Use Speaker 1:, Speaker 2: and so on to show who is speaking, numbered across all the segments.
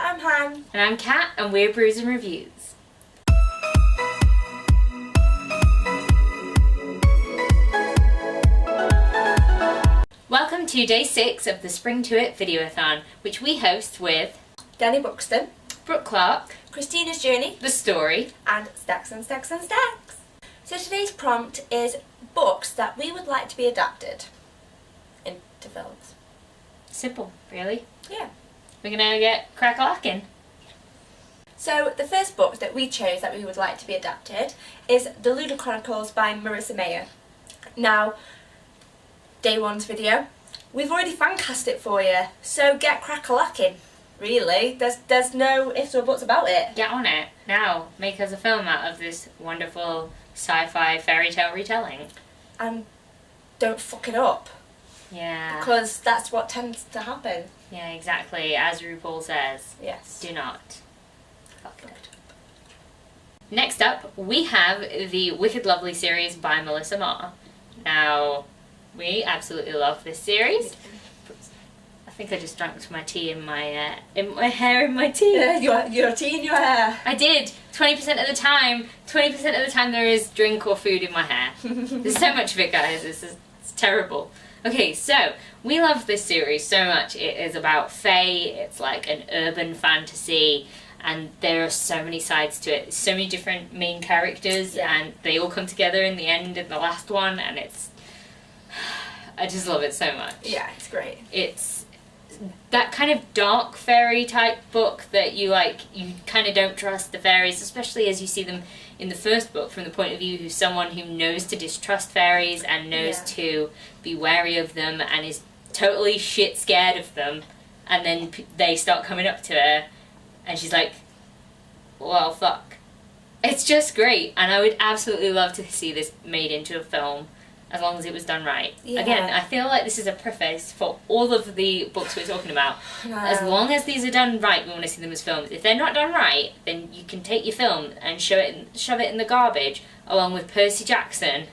Speaker 1: I'm Han.
Speaker 2: And I'm Kat, and we're Brews and Reviews. Welcome to day 6 of the Spring to It Videoathon, which we host with
Speaker 1: Danny Buxton,
Speaker 2: Brooke Clark,
Speaker 1: Christina's Journey,
Speaker 2: The Story,
Speaker 1: and Stacks and Stacks and Stacks. So today's prompt is books that we would like to be adapted into films.
Speaker 2: Simple, really.
Speaker 1: Yeah.
Speaker 2: We're gonna get crack-a-lacking.
Speaker 1: So the first book that we chose that we would like to be adapted is The Lunar Chronicles by Marissa Meyer. Now, day 1's video, we've already fancast it for you, so get crack-a-lacking. Really, there's no ifs or buts about it.
Speaker 2: Get on it. Now, make us a film out of this wonderful sci-fi fairy tale retelling.
Speaker 1: And don't fuck it up,
Speaker 2: Yeah.
Speaker 1: because that's what tends to happen.
Speaker 2: Yeah, exactly. As RuPaul says,
Speaker 1: Yes.
Speaker 2: do not fuck it up. Next up, we have the Wicked Lovely series by Melissa Marr. Now, we absolutely love this series. I think I just drank my tea in my hair in my tea.
Speaker 1: Your tea in your hair.
Speaker 2: I did. 20% of the time there is drink or food in my hair. There's so much of it, guys. It's terrible. Okay, so we love this series so much. It is about fae. It's like an urban fantasy, and there are so many sides to it. So many different main characters, and they all come together in the end in the last one, and I just love it so much.
Speaker 1: Yeah, it's great.
Speaker 2: It's that kind of dark fairy type book that you kind of don't trust the fairies, especially as you see them in the first book from the point of view of someone who knows to distrust fairies and knows to be wary of them and is totally shit scared of them, and then they start coming up to her and she's like, well, fuck. It's just great, and I would absolutely love to see this made into a film, as long as it was done right.
Speaker 1: Yeah.
Speaker 2: Again, I feel like this is a preface for all of the books we're talking about. As long as these are done right, we want to see them as films. If they're not done right, then you can take your film and shove it in the garbage, along with Percy Jackson.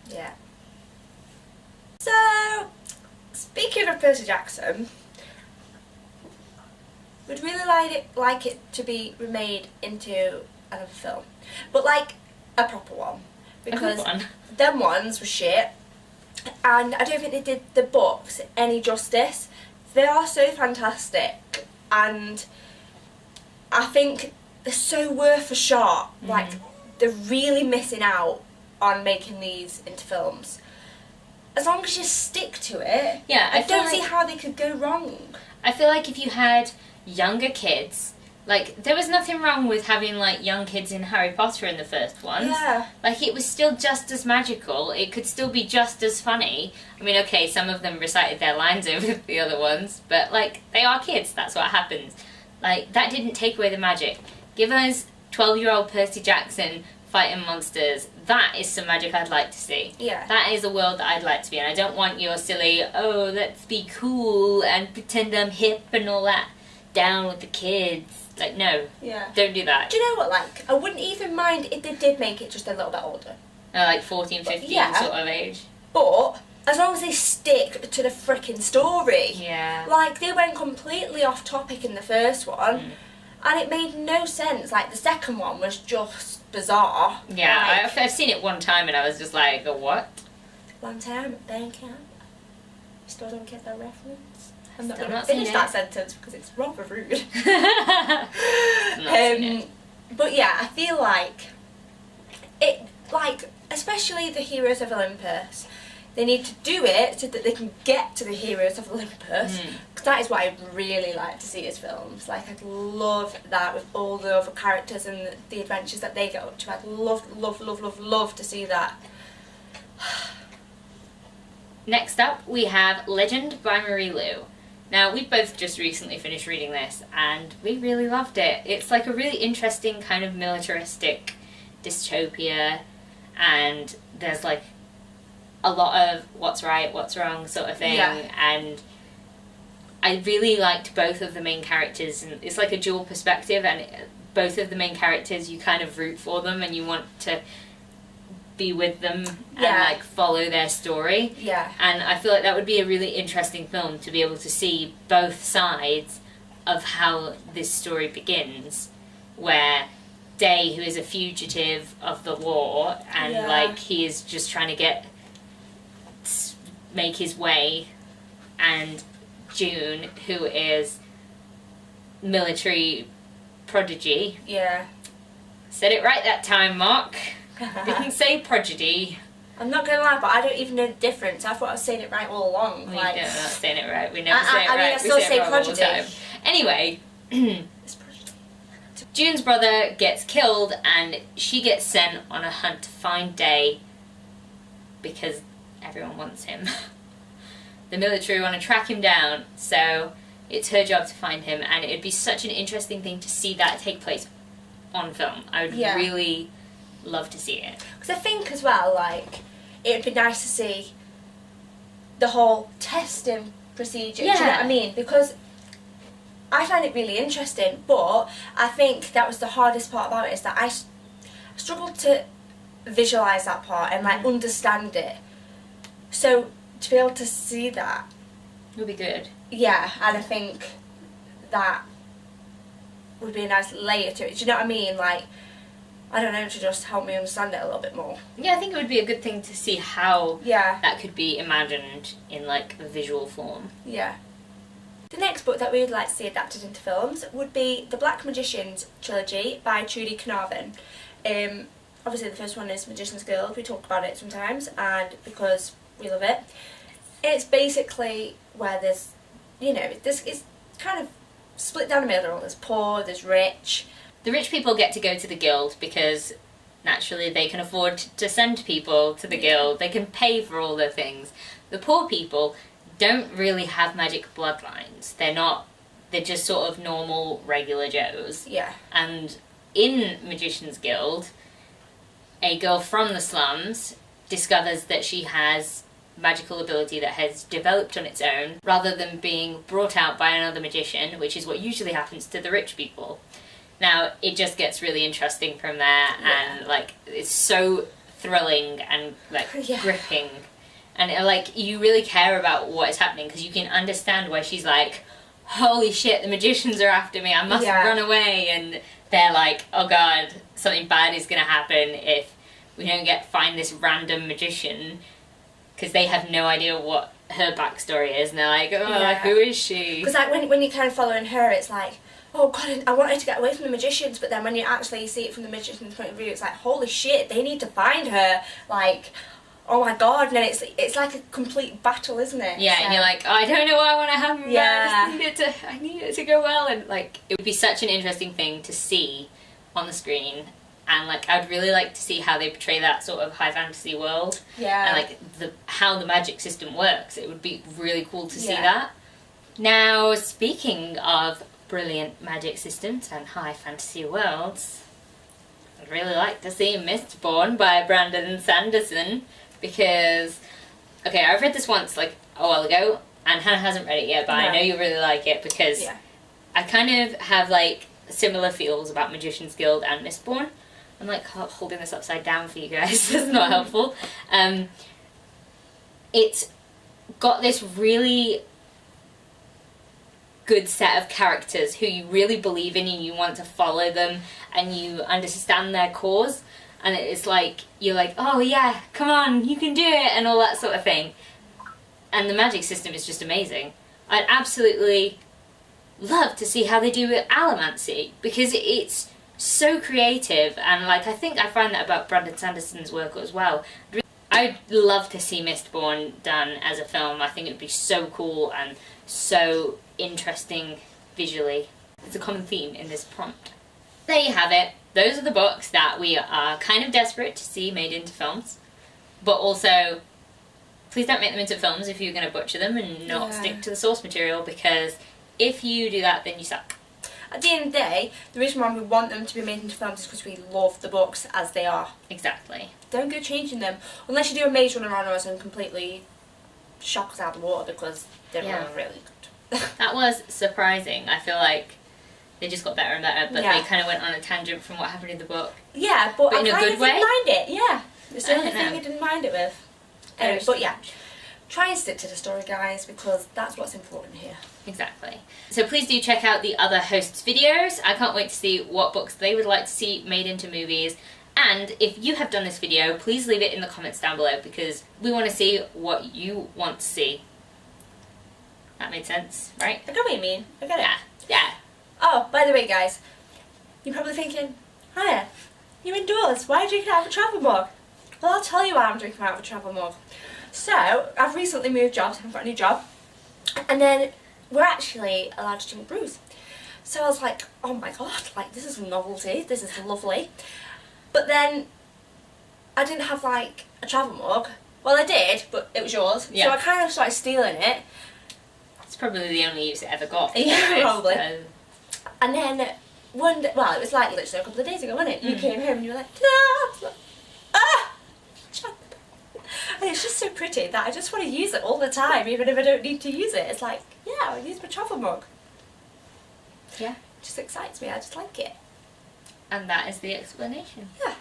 Speaker 1: Yeah. So, speaking of Percy Jackson, we'd really like it to be remade into another film, but like a proper one. Because them ones were shit, and I don't think they did the books any justice. They are so fantastic, and I think they're so worth a shot. Like, they're really missing out on making these into films. As long as you stick to it, I don't see how they could go wrong.
Speaker 2: I feel like if you had younger kids, like, there was nothing wrong with having, like, young kids in Harry Potter in the first ones.
Speaker 1: Yeah.
Speaker 2: Like, it was still just as magical. It could still be just as funny. I mean, okay, some of them recited their lines over the other ones, but, like, they are kids. That's what happens. Like, that didn't take away the magic. Give us 12-year-old Percy Jackson fighting monsters. That is some magic I'd like to see.
Speaker 1: Yeah.
Speaker 2: That is a world that I'd like to be in. I don't want your silly, oh, let's be cool and pretend I'm hip and all that. Down with the kids. Like, no.
Speaker 1: Yeah.
Speaker 2: Don't do that.
Speaker 1: Do you know what, like, I wouldn't even mind if they did make it just a little bit older.
Speaker 2: Like 14, 15 sort of age.
Speaker 1: But as long as they stick to the frickin' story.
Speaker 2: Yeah.
Speaker 1: Like, they went completely off topic in the first one, and it made no sense. Like, the second one was just bizarre.
Speaker 2: Yeah,
Speaker 1: like,
Speaker 2: I've seen it one time and I was just like, what?
Speaker 1: One time at band camp. Still don't get that reference. I'm not
Speaker 2: Still
Speaker 1: going to
Speaker 2: not seen
Speaker 1: finish
Speaker 2: it.
Speaker 1: that sentence because it's rather rude.
Speaker 2: Not seen it.
Speaker 1: But yeah, I feel like it, like, especially the Heroes of Olympus, they need to do it so that they can get to the Heroes of Olympus. Because that is what I'd really like to see as films. Like, I'd love that with all the other characters and the adventures that they get up to. I'd love to see that.
Speaker 2: Next up, we have Legend by Marie Lu. Now, we both just recently finished reading this, and we really loved it. It's like a really interesting kind of militaristic dystopia, and there's like a lot of what's right, what's wrong sort of thing, and I really liked both of the main characters, and it's like a dual perspective, and both of the main characters, you kind of root for them, and you want to be with them and like follow their story.
Speaker 1: Yeah.
Speaker 2: And I feel like that would be a really interesting film to be able to see both sides of how this story begins, where Day, who is a fugitive of the war, and like he is just trying to make his way, and June, who is military prodigy.
Speaker 1: Yeah.
Speaker 2: Said it right that time, Mark. Didn't say prodigy.
Speaker 1: I'm not gonna lie, but I don't even know the difference. I thought I was saying it right all along.
Speaker 2: We
Speaker 1: like,
Speaker 2: don't, not saying it right. We never say it right.
Speaker 1: I mean, I still say prodigy.
Speaker 2: Anyway,
Speaker 1: it's prodigy.
Speaker 2: June's brother gets killed, and she gets sent on a hunt to find Day because everyone wants him. The military want to track him down, so it's her job to find him, and it'd be such an interesting thing to see that take place on film. I would really love to see it.
Speaker 1: Because I think as well, like, it would be nice to see the whole testing procedure.
Speaker 2: Yeah.
Speaker 1: Do you know what I mean? Because I find it really interesting, but I think that was the hardest part about it, is that I struggled to visualise that part and like understand it. So to be able to see that
Speaker 2: would be good.
Speaker 1: Yeah, and I think that would be a nice layer to it. Do you know what I mean? Like, I don't know, to just help me understand it a little bit more.
Speaker 2: Yeah, I think it would be a good thing to see how
Speaker 1: Yeah.
Speaker 2: that could be imagined in like a visual form.
Speaker 1: Yeah. The next book that we would like to see adapted into films would be the Black Magicians trilogy by Trudy Carnarvon. Obviously the first one is Magician's Guild. We talk about it sometimes, and because we love it. It's basically where there's, you know, this is kind of split down the middle. There's poor, there's rich.
Speaker 2: The rich people get to go to the guild because naturally they can afford to send people to the guild. They can pay for all their things. The poor people don't really have magic bloodlines. They're just sort of normal, regular Joes.
Speaker 1: Yeah.
Speaker 2: And in Magician's Guild, a girl from the slums discovers that she has magical ability that has developed on its own, rather than being brought out by another magician, which is what usually happens to the rich people. Now, it just gets really interesting from there, and like it's so thrilling and like gripping, and like you really care about what is happening because you can understand why she's like, holy shit, the magicians are after me, I must run away, and they're like, oh god, something bad is gonna happen if we don't find this random magician, because they have no idea what her backstory is, and they're like, oh, like, who is she?
Speaker 1: Because like when you're kind of following her, it's like, oh god, I wanted to get away from the magicians, but then when you actually see it from the magician's point of view, it's like, holy shit, they need to find her, like, oh my god, and then it's like a complete battle, isn't it?
Speaker 2: Yeah, so. And you're like, oh, I don't know what I want to happen, I need it to go well, and like, it would be such an interesting thing to see on the screen. And like, I'd really like to see how they portray that sort of high fantasy world.
Speaker 1: Yeah.
Speaker 2: And like how the magic system works. It would be really cool to see that. Now, speaking of brilliant magic systems and high fantasy worlds, I'd really like to see Mistborn by Brandon Sanderson, because, okay, I've read this once like a while ago, and Hannah hasn't read it yet, but I know you really like it because I kind of have like similar feels about Magician's Guild and Mistborn. I'm like holding this upside down for you guys. That's not helpful. It's got this really good set of characters who you really believe in and you want to follow them and you understand their cause. And it's like, you're like, oh yeah, come on, you can do it, and all that sort of thing. And the magic system is just amazing. I'd absolutely love to see how they do with allomancy, because it's so creative, and like I think I find that about Brandon Sanderson's work as well. I'd love to see Mistborn done as a film. I think it would be so cool and so interesting visually. It's a common theme in this prompt. There you have it. Those are the books that we are kind of desperate to see made into films, but also please don't make them into films if you're going to butcher them and not stick to the source material, because if you do that, then you suck.
Speaker 1: At the end of the day, the reason why we want them to be made into films is because we love the books as they are.
Speaker 2: Exactly. Don't
Speaker 1: go changing them. Unless you do a Maze Runner on us and completely shock us out of the water, because they're really good.
Speaker 2: That was surprising. I feel like they just got better and better, but they kind of went on a tangent from what happened in the book.
Speaker 1: Yeah, but I
Speaker 2: in a
Speaker 1: kind
Speaker 2: good
Speaker 1: of
Speaker 2: way?
Speaker 1: didn't mind it, It's the only thing I didn't mind it with. But yeah. try and stick to the story, guys, because that's what's important here.
Speaker 2: Exactly. So please do check out the other hosts' videos. I can't wait to see what books they would like to see made into movies. And if you have done this video, please leave it in the comments down below, because we want to see what you want to see. That made sense, right?
Speaker 1: I get what you mean. I get it.
Speaker 2: Yeah.
Speaker 1: Oh, by the way, guys, you're probably thinking, hiya, you're indoors. Why are you drinking out of a travel mug? Well, I'll tell you why I'm drinking out of a travel mug. So, I've recently moved jobs. I've got a new job. And then we're actually allowed to drink brews. So I was like, oh my god, like, this is a novelty. This is lovely. But then I didn't have, like, a travel mug. Well, I did, but it was yours.
Speaker 2: Yeah.
Speaker 1: So I kind of started stealing it.
Speaker 2: It's probably the only use it ever got.
Speaker 1: Yeah, probably. And then one day, well, it was like literally a couple of days ago, wasn't it? You came home and you were like, no! Ah! And it's just so pretty that I just want to use it all the time, even if I don't need to use it. It's like, yeah, I'll use my travel mug.
Speaker 2: Yeah.
Speaker 1: It just excites me, I just like it.
Speaker 2: And that is the explanation.
Speaker 1: Yeah.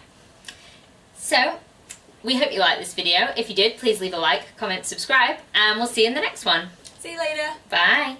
Speaker 2: So, we hope you liked this video. If you did, please leave a like, comment, subscribe, and we'll see you in the next one.
Speaker 1: See you later.
Speaker 2: Bye.